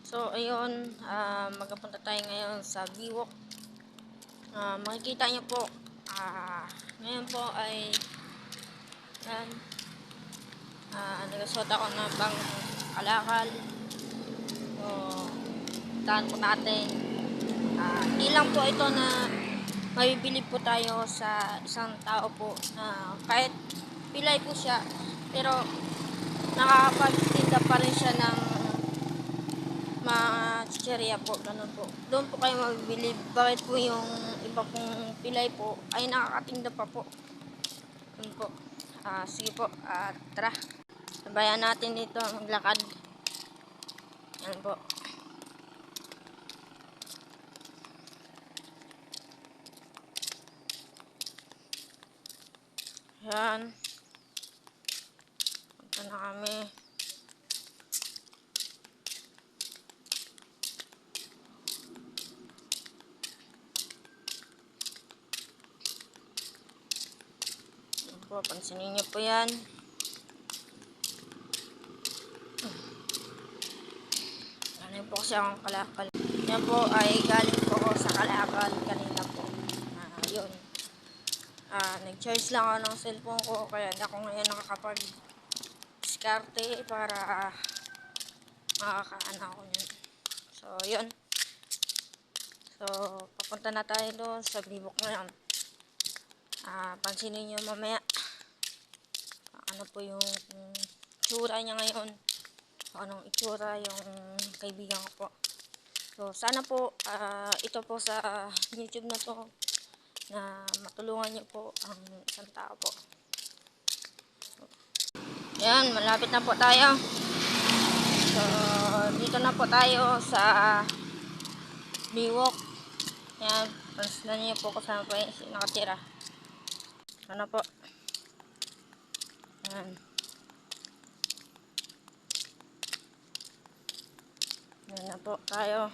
So, ayun, magpunta tayo ngayon sa Biwok. Makikita nyo po, ngayon po ay, yan, nagasuot ako ng bang kalakal. So, tahan po natin. Hindi lang po ito na mabibili po tayo sa isang tao po na kahit pilay po siya, pero nakakapagtinda pa rin siya ng mga chicheria po, ganun po. Doon po kayo mabibili. Bakit po yung iba pong pilay po ay nakakatinda pa po? Yun po. Sige po, tara. Sabayan natin dito maglakad. Yan po. Yan. Punta na kami. Yan po, pansinin nyo po yan. Galing po kasi akong kalakal. Yan po ay galing po ako sa kalakal kanina po. Yun. Nag-charge lang ako ng cellphone ko, kaya hindi ako ngayon nakakapag-diskarte para makakaano ako yun. So, yun. So, papunta na tayo doon sa Biwok ngayon. Pansinin nyo mamaya ano po yung itsura niya ngayon. Anong itsura yung kaibigan ko po. So, sana po ito po sa YouTube na to na matulungan niyo po ang isang tao po. Yan, malapit na po tayo. So, dito na po tayo sa Biwok. Yan, pansinan niyo po kung saan po yung nakatira. Ano po. Yan. Yan na po tayo.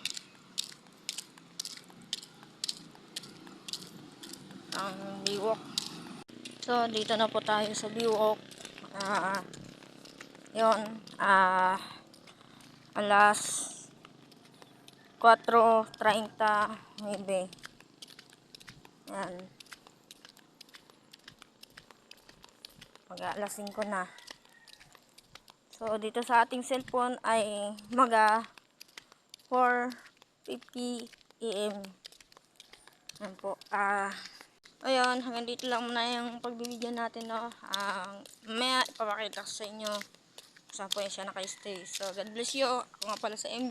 Ang Biwok. So, dito na po tayo sa Biwok. Yun. Alas 4:39. Yan. Mag-alas 5 na. So, dito sa ating cellphone ay 4:50 AM. Yan po. Ayun, hanggang dito lang muna yung pagbibigyan natin, no. Mamaya ipapakita ko sa inyo kung saan po siya naka-stay. So, God bless you. Ako nga pala sa MJ.